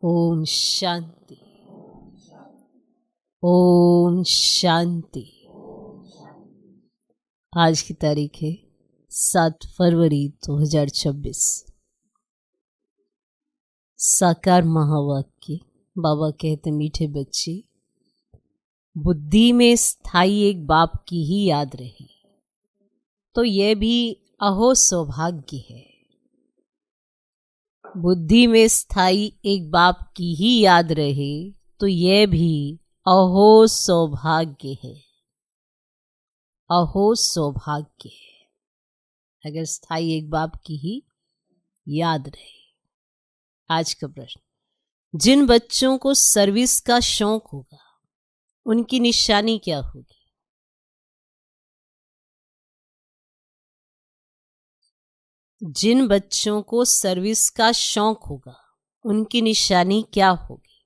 ओम शांति। ओम शांति। आज की तारीख है 7 फरवरी 2026। साकार महावाक्य। बाबा कहते मीठे बच्चे, बुद्धि में स्थायी एक बाप की ही याद रहे तो यह भी अहो सौभाग्य है। बुद्धि में स्थायी एक बाप की ही याद रहे तो यह भी अहो सौभाग्य है। अहो सौभाग्य है अगर स्थायी एक बाप की ही याद रहे। आज का प्रश्न, जिन बच्चों को सर्विस का शौक होगा उनकी निशानी क्या होगी? जिन बच्चों को सर्विस का शौक होगा उनकी निशानी क्या होगी?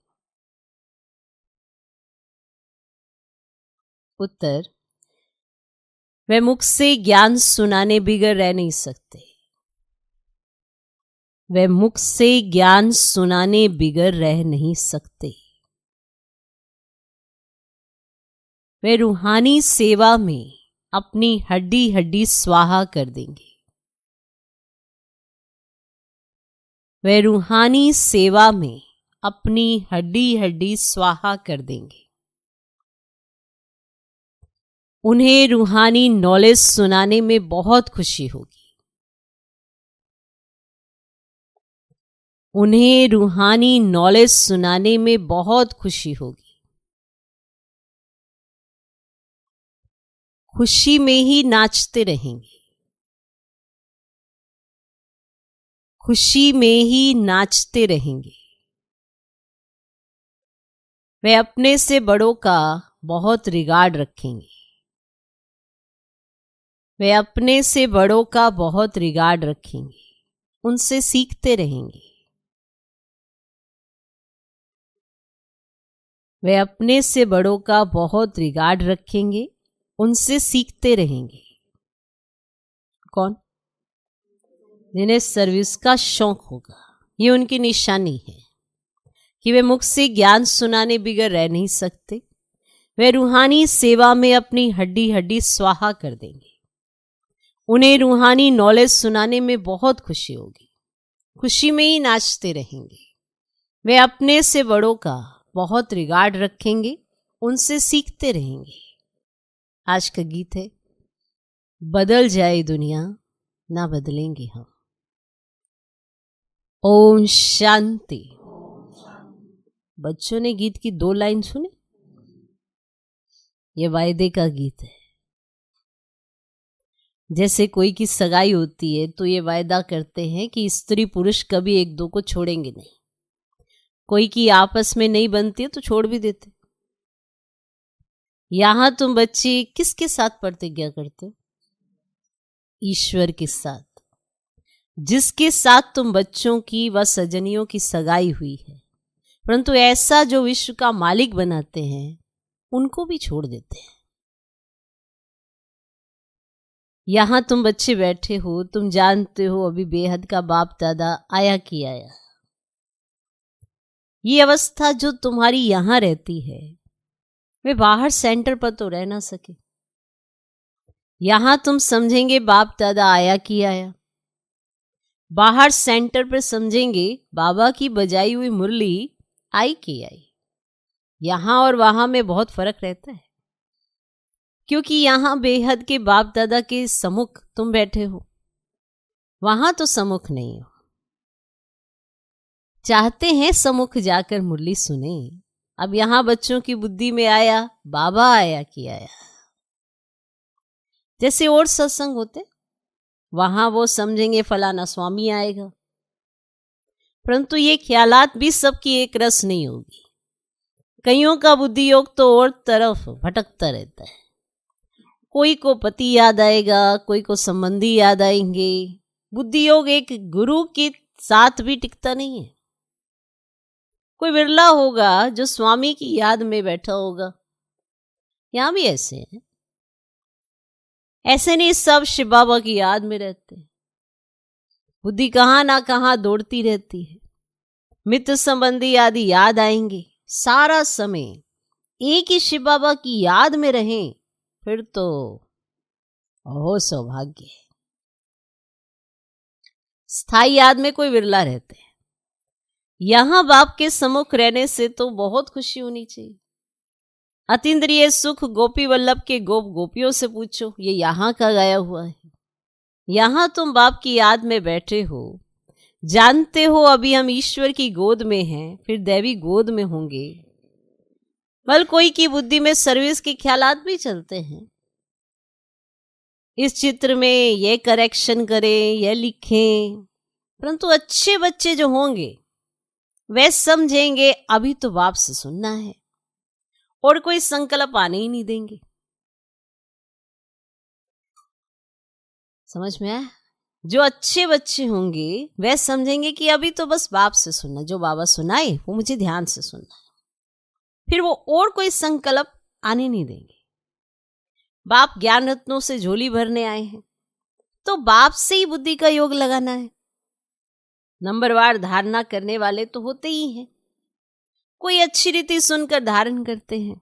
उत्तर, वे मुख से ज्ञान सुनाने बिगर रह नहीं सकते। वे मुख से ज्ञान सुनाने बिगर रह नहीं सकते। वे रूहानी सेवा में अपनी हड्डी हड्डी स्वाहा कर देंगे। वे रूहानी सेवा में अपनी हड्डी हड्डी स्वाहा कर देंगे। उन्हें रूहानी नॉलेज सुनाने में बहुत खुशी होगी। उन्हें रूहानी नॉलेज सुनाने में बहुत खुशी होगी। खुशी में ही नाचते रहेंगे। खुशी में ही नाचते रहेंगे। वे अपने से बड़ों का बहुत रिगार्ड रखेंगे। वे अपने से बड़ों का बहुत रिगार्ड रखेंगे। उनसे सीखते रहेंगे। वे अपने से बड़ों का बहुत रिगार्ड रखेंगे। उनसे सीखते रहेंगे। कौन? जिन्हें सर्विस का शौक होगा। ये उनकी निशानी है कि वे मुख से ज्ञान सुनाने बिगर रह नहीं सकते। वे रूहानी सेवा में अपनी हड्डी हड्डी स्वाहा कर देंगे। उन्हें रूहानी नॉलेज सुनाने में बहुत खुशी होगी। खुशी में ही नाचते रहेंगे। वे अपने से बड़ों का बहुत रिगार्ड रखेंगे। उनसे सीखते रहेंगे। आज का गीत है, बदल जाए दुनिया ना बदलेंगे हम। ओम शांति। बच्चों ने गीत की 2 लाइन सुने? ये वायदे का गीत है। जैसे कोई की सगाई होती है तो ये वायदा करते हैं कि स्त्री पुरुष कभी एक दो को छोड़ेंगे नहीं। कोई की आपस में नहीं बनती है तो छोड़ भी देते। यहां तुम बच्चे किसके साथ प्रतिज्ञा करते हो? ईश्वर के साथ। जिसके साथ तुम बच्चों की व सजनियों की सगाई हुई है, परंतु ऐसा जो विश्व का मालिक बनाते हैं उनको भी छोड़ देते हैं। यहां तुम बच्चे बैठे हो, तुम जानते हो अभी बेहद का बाप दादा आया कि आया। ये अवस्था जो तुम्हारी यहां रहती है वे बाहर सेंटर पर तो रह ना सके। यहां तुम समझेंगे बाप दादा आया कि आया। बाहर सेंटर पर समझेंगे बाबा की बजाई हुई मुरली आई कि आई। यहां और वहां में बहुत फर्क रहता है, क्योंकि यहां बेहद के बाप दादा के सम्मुख तुम बैठे हो, वहां तो सम्मुख नहीं हो। चाहते हैं सम्मुख जाकर मुरली सुने। अब यहां बच्चों की बुद्धि में आया बाबा आया कि आया। जैसे और सत्संग होते वहां वो समझेंगे फलाना स्वामी आएगा, परंतु ये ख्यालात भी सबकी एक रस नहीं होगी। कईयों का बुद्धि योग तो और तरफ भटकता रहता है। कोई को पति याद आएगा, कोई को संबंधी याद आएंगे। बुद्धि योग एक गुरु के साथ भी टिकता नहीं है। कोई बिरला होगा जो स्वामी की याद में बैठा होगा। यहां भी ऐसे हैं। ऐसे नहीं सब शिव बाबा की याद में रहते हैं। बुद्धि कहां ना कहां दौड़ती रहती है। मित्र संबंधी आदि याद आएंगे, सारा समय एक ही शिव बाबा की याद में रहें, फिर तो ओहो सौभाग्य है। स्थायी याद में कोई विरला रहते हैं। यहां बाप के सम्मुख रहने से तो बहुत खुशी होनी चाहिए। अतीन्द्रिय सुख गोपी वल्लभ के गोप गोपियों से पूछो, ये यहां का गाया हुआ है। यहां तुम बाप की याद में बैठे हो, जानते हो अभी हम ईश्वर की गोद में हैं, फिर दैवी गोद में होंगे। बल कोई की बुद्धि में सर्विस के ख्यालात भी चलते हैं, इस चित्र में ये करेक्शन करें, ये लिखें, परंतु अच्छे बच्चे जो होंगे वे समझेंगे अभी तो बाप से सुनना है, और कोई संकल्प आने ही नहीं देंगे। समझ में आया? जो अच्छे बच्चे होंगे वे समझेंगे कि अभी तो बस बाप से सुनना, जो बाबा सुनाए वो मुझे ध्यान से सुनना है, फिर वो और कोई संकल्प आने नहीं देंगे। बाप ज्ञान रत्नों से झोली भरने आए हैं, तो बाप से ही बुद्धि का योग लगाना है। नंबरवार धारणा करने वाले तो होते ही हैं, कोई अच्छी रीति सुनकर धारण करते हैं,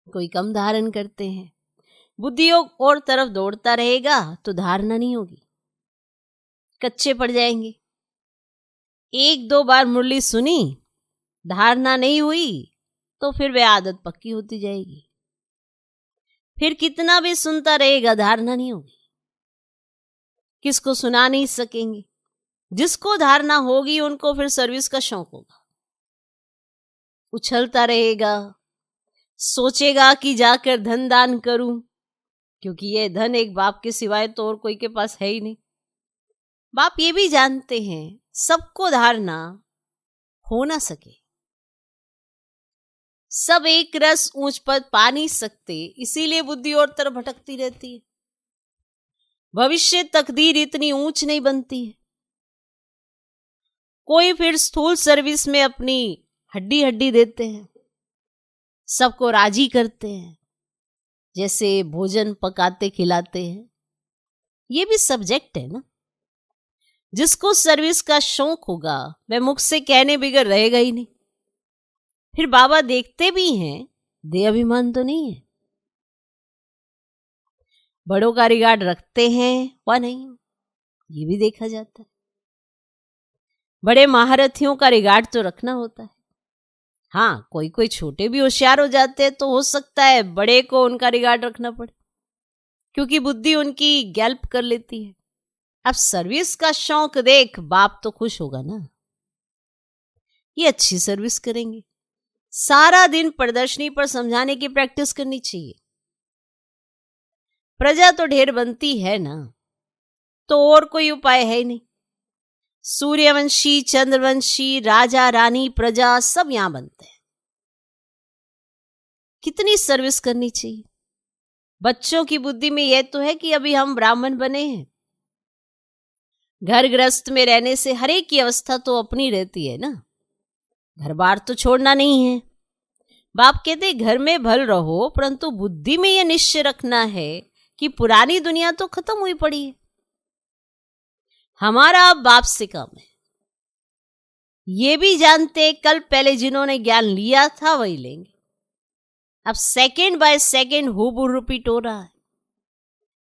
कोई कम धारण करते हैं। बुद्धि योग और तरफ दौड़ता रहेगा तो धारणा नहीं होगी, कच्चे पड़ जाएंगे। एक दो बार मुरली सुनी, धारणा नहीं हुई, तो फिर वह आदत पक्की होती जाएगी। फिर कितना भी सुनता रहेगा, धारणा नहीं होगी, किसको सुना नहीं सकेंगे। जिसको धारणा होगी उनको फिर सर्विस का शौक होगा, उछलता रहेगा, सोचेगा कि जाकर धन दान करूं, क्योंकि ये धन एक बाप के सिवाय तो और कोई के पास है ही नहीं। बाप ये भी जानते हैं सबको धारणा हो ना सके, सब एक रस ऊंच पद पा नहीं सकते, इसीलिए बुद्धि और तरफ भटकती रहती है। भविष्य तकदीर इतनी ऊंच नहीं बनती है। कोई फिर स्थूल सर्विस में अपनी हड्डी हड्डी देते हैं, सबको राजी करते हैं, जैसे भोजन पकाते खिलाते हैं। ये भी सब्जेक्ट है ना। जिसको सर्विस का शौक होगा वह मुख से कहने बिगर रहेगा ही नहीं। फिर बाबा देखते भी हैं, दे अभिमान तो नहीं है, बड़ों का रिगार्ड रखते हैं व नहीं, ये भी देखा जाता है। बड़े महारथियों का रिगार्ड तो रखना होता है। हाँ, कोई कोई छोटे भी होशियार हो जाते हैं तो हो सकता है बड़े को उनका रिगार्ड रखना पड़े, क्योंकि बुद्धि उनकी गैल्प कर लेती है। अब सर्विस का शौक देख बाप तो खुश होगा ना, ये अच्छी सर्विस करेंगे। सारा दिन प्रदर्शनी पर समझाने की प्रैक्टिस करनी चाहिए। प्रजा तो ढेर बनती है ना, तो और कोई उपाय है ही नहीं। सूर्यवंशी, चंद्रवंशी, राजा रानी, प्रजा सब यहां बनते हैं। कितनी सर्विस करनी चाहिए। बच्चों की बुद्धि में यह तो है कि अभी हम ब्राह्मण बने हैं, घर गृहस्थ में रहने से हर एक की अवस्था तो अपनी रहती है ना, घर बार तो छोड़ना नहीं है। बाप कहते घर में भल रहो, परंतु बुद्धि में यह निश्चय रखना है कि पुरानी दुनिया तो खत्म हुई पड़ी है, हमारा अब बाप से काम है। ये भी जानते कल पहले जिन्होंने ज्ञान लिया था वही लेंगे। अब सेकंड बाय सेकंड हुबहू रिपीट हो रहा है।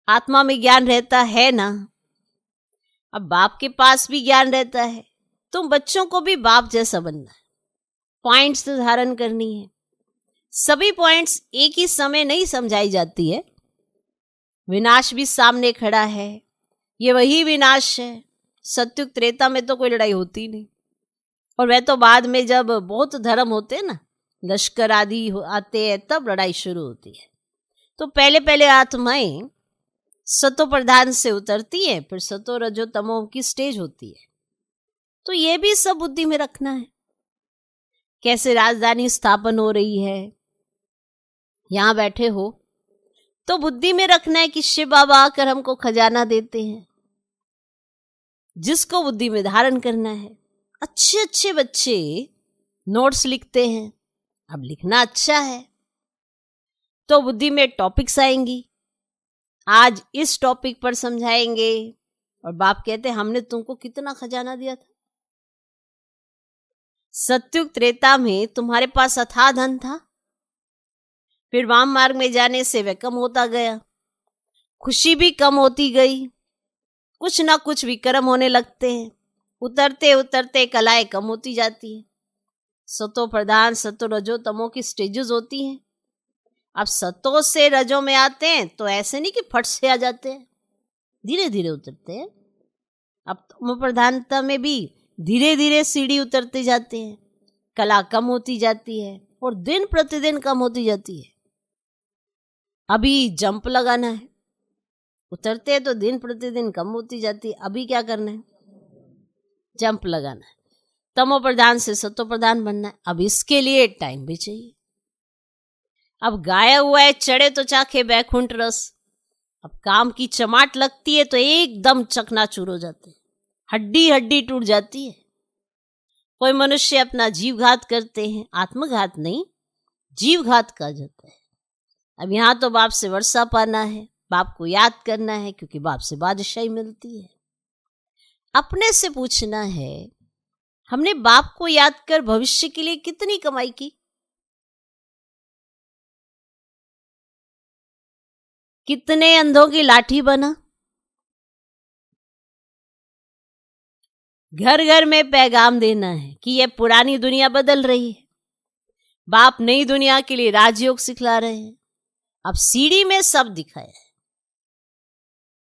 आत्मा में ज्ञान रहता है ना, अब बाप के पास भी ज्ञान रहता है। तुम बच्चों को भी बाप जैसा बनना है, पॉइंट्स धारण करनी है। सभी पॉइंट्स एक ही समय नहीं समझाई जाती है। विनाश भी सामने खड़ा है, ये वही विनाश है। सत्युग त्रेता में तो कोई लड़ाई होती नहीं, और वह तो बाद में जब बहुत धर्म होते हैं ना, लश्कर आदि आते हैं, तब लड़ाई शुरू होती है। तो पहले पहले आत्माएं सतो प्रधान से उतरती है, फिर सतो रजो तमो की स्टेज होती है। तो ये भी सब बुद्धि में रखना है। कैसे राजधानी स्थापन हो रही है, यहां बैठे हो तो बुद्धि में रखना है कि शिव बाबा आकर हमको खजाना देते हैं, जिसको बुद्धि में धारण करना है। अच्छे अच्छे बच्चे नोट्स लिखते हैं। अब लिखना अच्छा है तो बुद्धि में टॉपिक्स आएंगी, आज इस टॉपिक पर समझाएंगे। और बाप कहते हमने तुमको कितना खजाना दिया था, सत्युग त्रेता में तुम्हारे पास अथाह धन था, फिर वाम मार्ग में जाने से वह कम होता गया, खुशी भी कम होती गई, कुछ ना कुछ विक्रम होने लगते हैं, उतरते उतरते कलाएं कम होती जाती है। सतो प्रधान सतो रजो तमो की स्टेजेस होती हैं। अब सतो से रजो में आते हैं तो ऐसे नहीं कि फट से आ जाते हैं, धीरे धीरे उतरते हैं। अब तमो प्रधानता में भी धीरे धीरे सीढ़ी उतरते जाते हैं, कला कम होती जाती है और दिन प्रतिदिन कम होती जाती है। अभी जंप लगाना है, उतरते हैं तो दिन प्रतिदिन कम होती जाती है, अभी क्या करना है, जंप लगाना है, तमो प्रधान से सतो प्रधान बनना है। अब इसके लिए टाइम भी चाहिए। अब गाया हुआ है चढ़े तो चाखे बैकुंठ रस, अब काम की चमाट लगती है तो एकदम चकनाचूर हो जाते हैं, हड्डी हड्डी टूट जाती है। कोई मनुष्य अपना जीवघात करते हैं, आत्मघात नहीं, जीवघात कहा जाता है। अब यहाँ तो बाप से वर्षा पाना है, बाप को याद करना है, क्योंकि बाप से बादशाही मिलती है। अपने से पूछना है, हमने बाप को याद कर भविष्य के लिए कितनी कमाई की, कितने अंधों की लाठी बना, घर घर में पैगाम देना है कि यह पुरानी दुनिया बदल रही है, बाप नई दुनिया के लिए राजयोग सिखला रहे हैं। अब सीढ़ी में सब दिखाया है,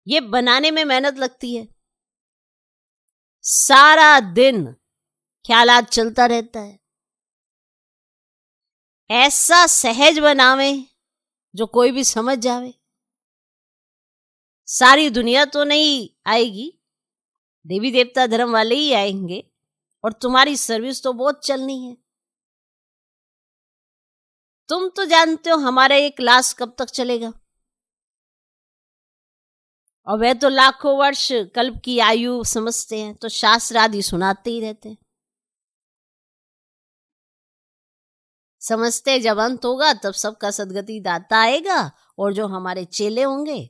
ये बनाने में मेहनत लगती है, सारा दिन ख्यालात चलता रहता है। ऐसा सहज बनावे जो कोई भी समझ जावे। सारी दुनिया तो नहीं आएगी, देवी देवता धर्म वाले ही आएंगे, और तुम्हारी सर्विस तो बहुत चलनी है। तुम तो जानते हो हमारा ये क्लास कब तक चलेगा, और वह तो लाखों वर्ष कल्प की आयु समझते हैं, तो शास्त्र आदि सुनाते ही रहते हैं। समझते जब अंत होगा तब सबका सदगति दाता आएगा, और जो हमारे चेले होंगे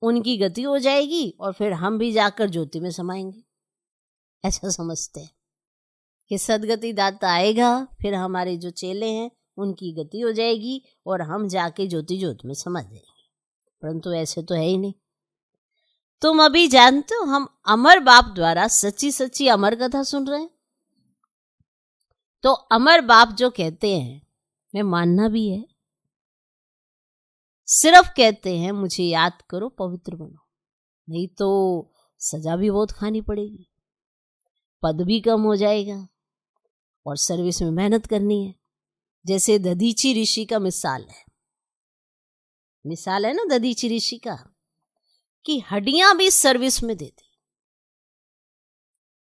उनकी गति हो जाएगी, और फिर हम भी जाकर ज्योति में समाएंगे। ऐसा समझते हैं कि सदगति दाता आएगा, फिर हमारे जो चेले हैं उनकी गति हो जाएगी और हम जाके ज्योति ज्योति में समा जाएंगे। परंतु ऐसे तो है ही नहीं। तुम अभी जानते हो हम अमर बाप द्वारा सच्ची सच्ची अमर कथा सुन रहे हैं। तो अमर बाप जो कहते हैं मैं मानना भी है, सिर्फ कहते हैं मुझे याद करो पवित्र बनो, नहीं तो सजा भी बहुत खानी पड़ेगी, पद भी कम हो जाएगा और सर्विस में मेहनत करनी है। जैसे दधीची ऋषि का मिसाल है ना दधीची ऋषि का, कि हड्डियां भी सर्विस में देती,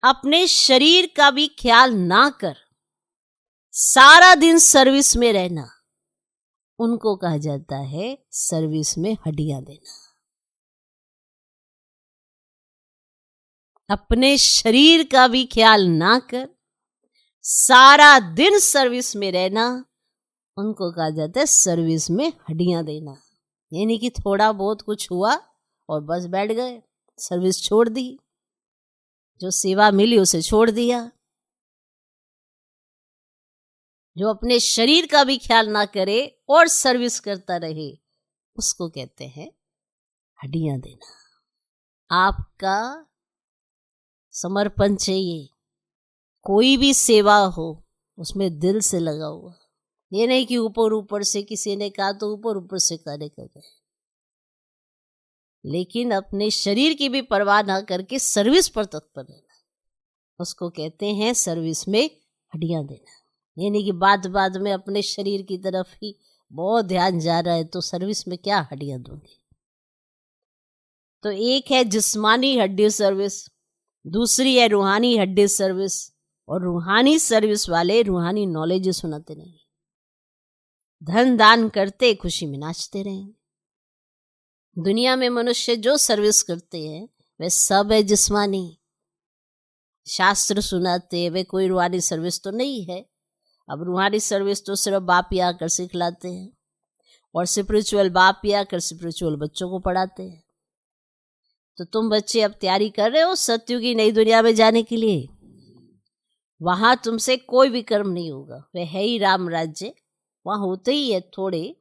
अपने शरीर का भी ख्याल ना कर सारा दिन सर्विस में रहना, उनको कहा जाता है सर्विस में हड्डियां देना। अपने शरीर का भी ख्याल ना कर सारा दिन सर्विस में रहना, उनको कहा जाता है सर्विस में हड्डियां देना। यानी कि थोड़ा बहुत कुछ हुआ और बस बैठ गए, सर्विस छोड़ दी, जो सेवा मिली उसे छोड़ दिया। जो अपने शरीर का भी ख्याल ना करे और सर्विस करता रहे, उसको कहते हैं हड्डियां देना। आपका समर्पण चाहिए, कोई भी सेवा हो उसमें दिल से लगा हुआ, ये नहीं कि ऊपर ऊपर से किसी ने कहा तो ऊपर ऊपर से कार्य कर गए, लेकिन अपने शरीर की भी परवाह ना करके सर्विस पर तत्पर रहना, उसको कहते हैं सर्विस में हड्डियां देना। यानी कि बाद में अपने शरीर की तरफ ही बहुत ध्यान जा रहा है तो सर्विस में क्या हड्डियां दूंगी। तो एक है जिस्मानी हड्डी सर्विस, दूसरी है रूहानी हड्डी सर्विस, और रूहानी सर्विस वाले रूहानी नॉलेज सुनाते नहीं, धन दान करते खुशी में नाचते रहेंगे। दुनिया में मनुष्य जो सर्विस करते हैं वे सब है जिस्मानी, शास्त्र सुनाते हैं, वे कोई रूहानी सर्विस तो नहीं है। अब रूहानी सर्विस तो सिर्फ बाप ही आकर सिखलाते हैं, और स्पिरिचुअल बाप ही आकर स्पिरिचुअल बच्चों को पढ़ाते हैं। तो तुम बच्चे अब तैयारी कर रहे हो सत्युग की नई दुनिया में जाने के लिए, वहां तुमसे कोई भी कर्म नहीं होगा, वह है ही राम राज्य, वहां होते ही है थोड़े,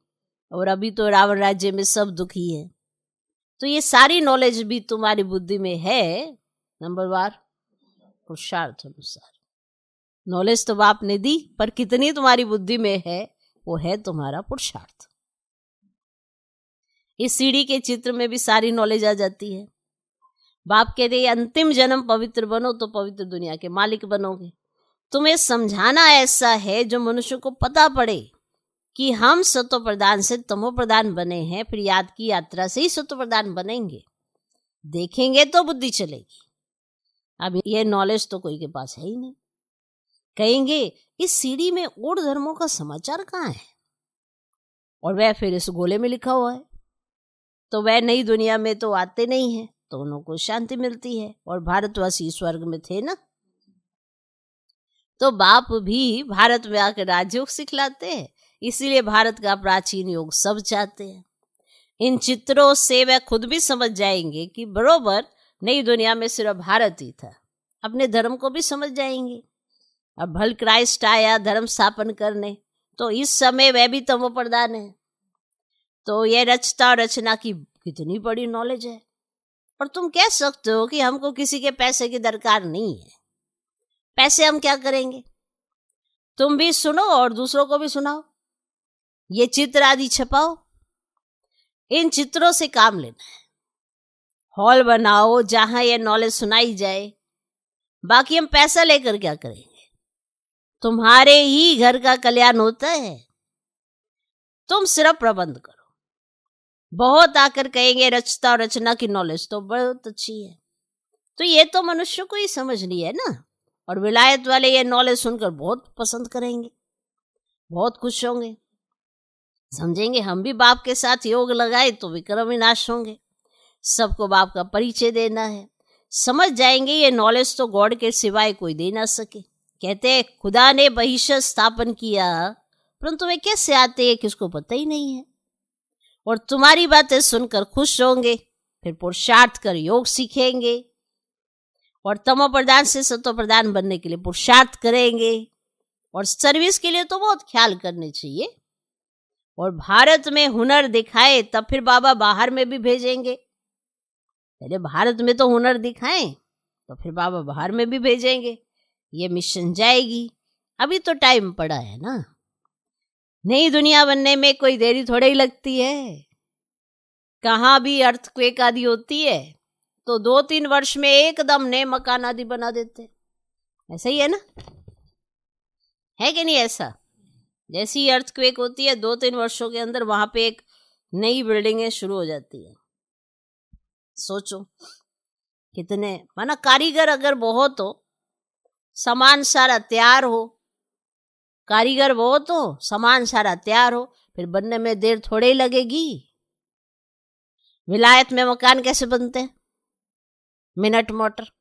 और अभी तो रावण राज्य में सब दुखी है। तो ये सारी नॉलेज भी तुम्हारी बुद्धि में है, नंबर वार पुरुषार्थ अनुसार। नॉलेज तो बाप ने दी, पर कितनी तुम्हारी बुद्धि में है वो है तुम्हारा पुरुषार्थ। इस सीढ़ी के चित्र में भी सारी नॉलेज आ जाती है। बाप कहते हैं अंतिम जन्म पवित्र बनो तो पवित्र दुनिया के मालिक बनोगे। तुम्हें समझाना ऐसा है जो मनुष्य को पता पड़े कि हम सत्व प्रधान से तमो प्रधान बने हैं, फिर याद की यात्रा से ही सत्व प्रधान बनेंगे। देखेंगे तो बुद्धि चलेगी। अब ये नॉलेज तो कोई के पास है ही नहीं। कहेंगे इस सीढ़ी में और धर्मों का समाचार कहाँ है, और वह फिर इस गोले में लिखा हुआ है, तो वह नई दुनिया में तो आते नहीं है, तो उनको शांति मिलती है। और भारतवासी स्वर्ग में थे ना, तो बाप भी भारत में आकर राजयोग सिखलाते हैं, इसीलिए भारत का प्राचीन योग सब चाहते हैं। इन चित्रों से वह खुद भी समझ जाएंगे कि बरोबर नई दुनिया में सिर्फ भारत ही था। अपने धर्म को भी समझ जाएंगे। अब भल क्राइस्ट आया धर्म स्थापन करने, तो इस समय वह भी तमो प्रधान है। तो यह रचता और रचना की कितनी बड़ी नॉलेज है। और तुम कह सकते हो कि हमको किसी के पैसे की दरकार नहीं है, पैसे हम क्या करेंगे। तुम भी सुनो और दूसरों को भी सुनाओ, ये चित्र आदि छपाओ, इन चित्रों से काम लेना है। हॉल बनाओ जहां ये नॉलेज सुनाई जाए, बाकी हम पैसा लेकर क्या करेंगे। तुम्हारे ही घर का कल्याण होता है, तुम सिर्फ प्रबंध करो। बहुत आकर कहेंगे रचता और रचना की नॉलेज तो बहुत अच्छी है, तो ये तो मनुष्य को ही समझनी है ना। और विलायत वाले ये नॉलेज सुनकर बहुत पसंद करेंगे, बहुत खुश होंगे, समझेंगे हम भी बाप के साथ योग लगाए तो विक्रम विनाश होंगे। सबको बाप का परिचय देना है, समझ जाएंगे ये नॉलेज तो गॉड के सिवाय कोई दे ना सके। कहते हैं खुदा ने बहिष्ठ स्थापन किया, परंतु वे कैसे आते हैं किसको पता ही नहीं है। और तुम्हारी बातें सुनकर खुश होंगे, फिर पुरुषार्थ कर योग सीखेंगे, और तमो प्रधान से सत्व प्रधान बनने के लिए पुरुषार्थ करेंगे। और सर्विस के लिए तो बहुत ख्याल करने चाहिए। और भारत में हुनर दिखाए तब फिर बाबा बाहर में भी भेजेंगे। पहले भारत में तो हुनर दिखाएं तो फिर बाबा बाहर में भी भेजेंगे, ये मिशन जाएगी। अभी तो टाइम पड़ा है ना, नई दुनिया बनने में कोई देरी थोड़ी ही लगती है। कहाँ भी अर्थक्वेक आदि होती है तो 2-3 वर्ष में एकदम नए मकान आदि बना देते, ऐसा ही है ना, है कि नहीं ऐसा। जैसी अर्थक्वेक होती है 2-3 वर्षों के अंदर वहां पे एक नई बिल्डिंगें शुरू हो जाती है। सोचो कितने, माना कारीगर अगर बहुत हो, सामान सारा तैयार हो, कारीगर बहुत हो, सामान सारा तैयार हो, फिर बनने में देर थोड़े ही लगेगी। विलायत में मकान कैसे बनते हैं, मिनट मोटर।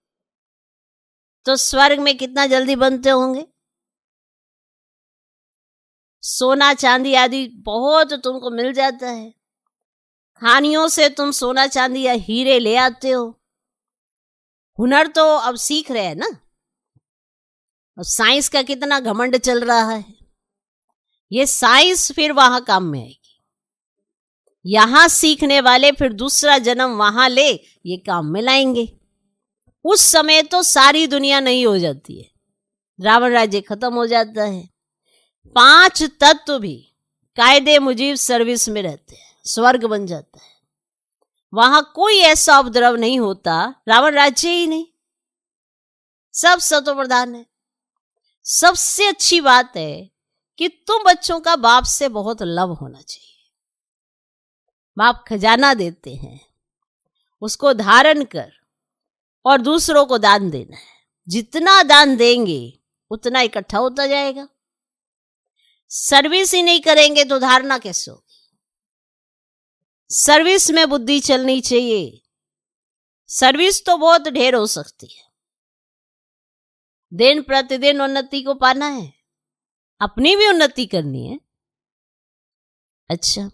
तो स्वर्ग में कितना जल्दी बनते होंगे। सोना चांदी आदि बहुत तुमको मिल जाता है, खानियों से तुम सोना चांदी या हीरे ले आते हो। हुनर तो अब सीख रहे हैं ना, अब साइंस का कितना घमंड चल रहा है, ये साइंस फिर वहां काम में आएगी। यहां सीखने वाले फिर दूसरा जन्म वहां ले ये काम में लाएंगे। उस समय तो सारी दुनिया नहीं हो जाती है, रावण राज्य खत्म हो जाता है। 5 तत्व भी कायदे मुजीब सर्विस में रहते हैं, स्वर्ग बन जाता है। वहां कोई ऐसा उपद्रव नहीं होता, रावण राज्य ही नहीं, सब सत्व प्रधान है। सबसे अच्छी बात है कि तुम बच्चों का बाप से बहुत लव होना चाहिए। बाप खजाना देते हैं, उसको धारण कर और दूसरों को दान देना है। जितना दान देंगे उतना इकट्ठा होता जाएगा। सर्विस ही नहीं करेंगे तो धारणा कैसे होगी। सर्विस में बुद्धि चलनी चाहिए। सर्विस तो बहुत ढेर हो सकती है, दिन प्रतिदिन उन्नति को पाना है, अपनी भी उन्नति करनी है। अच्छा,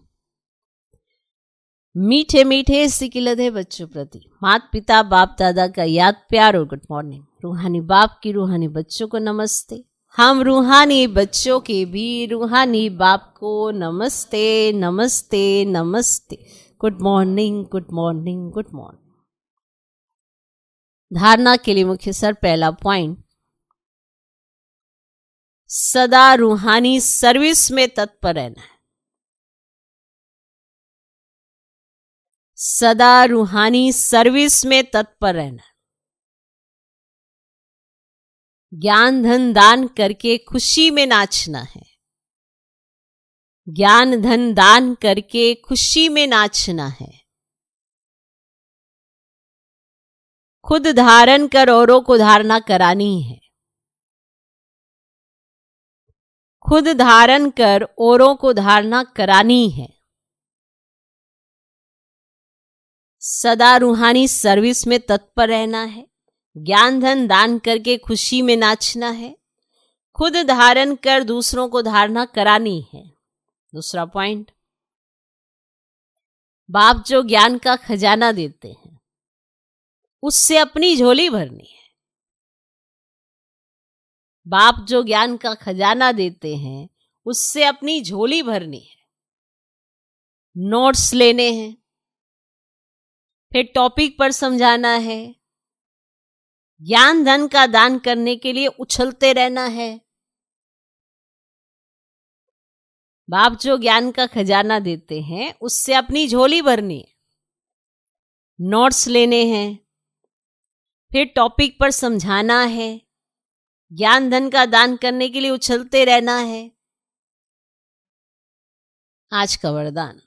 मीठे मीठे सिकिलधे बच्चों प्रति माता पिता बाप दादा का याद प्यार और गुड मॉर्निंग। रूहानी बाप की रूहानी बच्चों को नमस्ते। हम रूहानी बच्चों के भी रूहानी बाप को नमस्ते नमस्ते नमस्ते। Good morning good morning good morning. धारणा के लिए मुख्य सर पहला पॉइंट, सदा रूहानी सर्विस में तत्पर रहना है। सदा रूहानी सर्विस में तत्पर रहना। ज्ञान धन दान करके खुशी में नाचना है। ज्ञान धन दान करके खुशी में नाचना है। खुद धारण कर औरों को धारणा करानी है। खुद धारण कर औरों को धारणा करानी है। सदा रूहानी सर्विस में तत्पर रहना है। ज्ञान धन दान करके खुशी में नाचना है। खुद धारण कर दूसरों को धारणा करानी है। दूसरा पॉइंट, बाप जो ज्ञान का खजाना देते हैं उससे अपनी झोली भरनी है। बाप जो ज्ञान का खजाना देते हैं उससे अपनी झोली भरनी है। नोट्स लेने हैं, फिर टॉपिक पर समझाना है। ज्ञान धन का दान करने के लिए उछलते रहना है। बाप जो ज्ञान का खजाना देते हैं उससे अपनी झोली भरनी है। नोट्स लेने हैं, फिर टॉपिक पर समझाना है। ज्ञान धन का दान करने के लिए उछलते रहना है। आज का वरदान,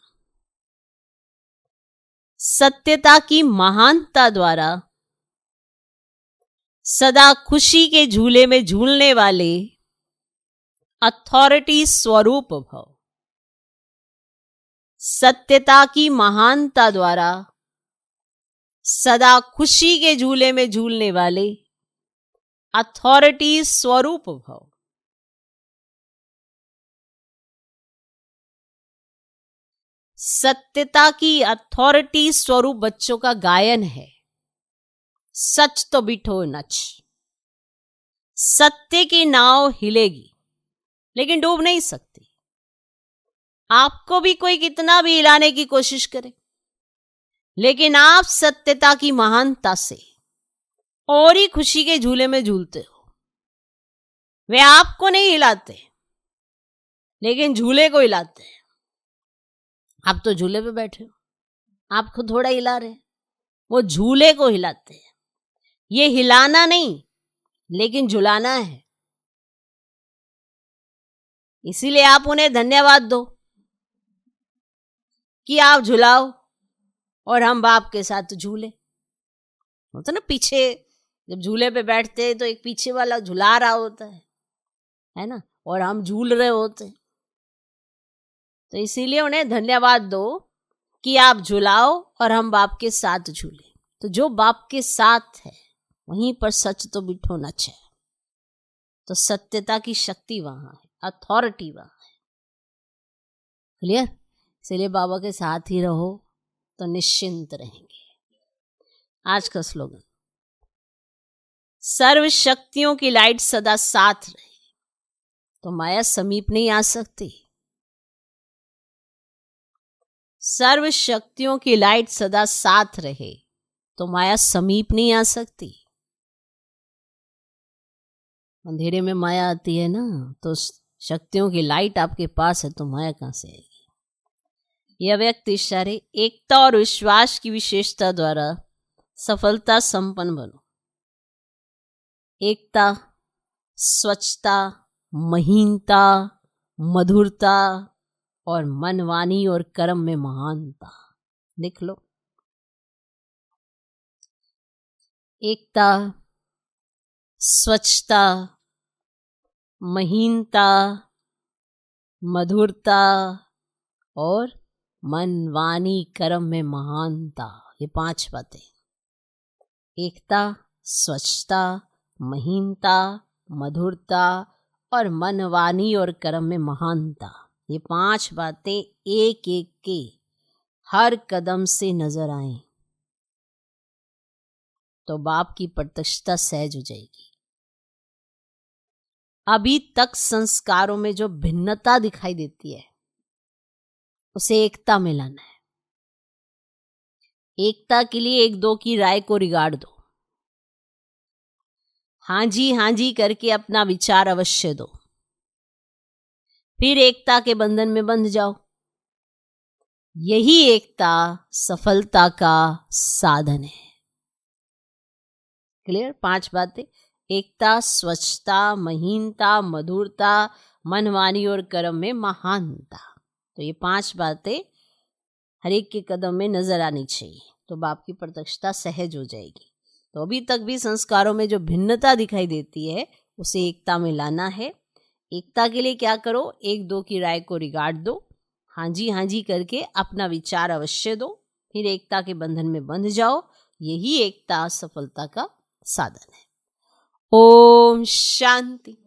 सत्यता की महानता द्वारा सदा खुशी के झूले में झूलने वाले अथॉरिटी स्वरूप भव। सत्यता की महानता द्वारा सदा खुशी के झूले में झूलने वाले अथॉरिटी स्वरूप भव। सत्यता की अथॉरिटी स्वरूप बच्चों का गायन है। सच तो बिठो नच। सत्य की नाव हिलेगी लेकिन डूब नहीं सकती। आपको भी कोई कितना भी हिलाने की कोशिश करे, लेकिन आप सत्यता की महानता से और ही खुशी के झूले में झूलते हो। वे आपको नहीं हिलाते लेकिन झूले को हिलाते हैं। आप तो झूले पे बैठे हो, आप खुद थोड़ा हिला रहे हैं, वो झूले को हिलाते हैं। ये हिलाना नहीं लेकिन झुलाना है। इसीलिए आप उन्हें धन्यवाद दो कि आप झुलाओ और हम बाप के साथ झूले। होता ना, पीछे जब झूले पे बैठते हैं तो एक पीछे वाला झुला रहा होता है ना, और हम झूल रहे होते हैं। तो इसीलिए उन्हें धन्यवाद दो कि आप झुलाओ और हम बाप के साथ झूले। तो जो बाप के साथ है वहीं पर सच तो बिठो नच है। तो सत्यता की शक्ति वहां है, अथॉरिटी वहां है। क्लियर? इसलिए बाबा के साथ ही रहो तो निश्चिंत रहेंगे। आज का स्लोगन, सर्व शक्तियों की लाइट सदा साथ रहे तो माया समीप नहीं आ सकती। सर्व शक्तियों की लाइट सदा साथ रहे तो माया समीप नहीं आ सकती। अंधेरे में माया आती है ना, तो शक्तियों की लाइट आपके पास है तो माया कहां से आएगी। यह व्यक्ति इशारे एकता और विश्वास की विशेषता द्वारा सफलता संपन्न बनो। एकता, स्वच्छता, महीनता, मधुरता और मनवानी और कर्म में महानता। लिख लो, एकता, स्वच्छता, महीनता, मधुरता और मनवानी कर्म में महानता। ये 5 बातें, एकता, स्वच्छता, महीनता, मधुरता और मनवानी और कर्म में महानता। ये 5 बातें एक एक के हर कदम से नजर आए तो बाप की प्रत्यक्षता सहज हो जाएगी। अभी तक संस्कारों में जो भिन्नता दिखाई देती है उसे एकता में लाना है। एकता के लिए एक दो की राय को रिगार्ड दो, हाँ जी करके अपना विचार अवश्य दो, फिर एकता के बंधन में बंध जाओ। यही एकता सफलता का साधन है। क्लियर? 5 बातें: एकता, स्वच्छता, महीनता, मधुरता, मन, वाणी और कर्म में महानता। तो ये 5 बातें हर एक के कदम में नजर आनी चाहिए, तो बाप की प्रत्यक्षता सहज हो जाएगी। तो अभी तक भी संस्कारों में जो भिन्नता दिखाई देती है उसे एकता में लाना है। एकता के लिए क्या करो? एक दो की राय को रिगार्ड दो, हाँ जी करके अपना विचार अवश्य दो, फिर एकता के बंधन में बंध जाओ। यही एकता सफलता का साधन है। ओम शांति।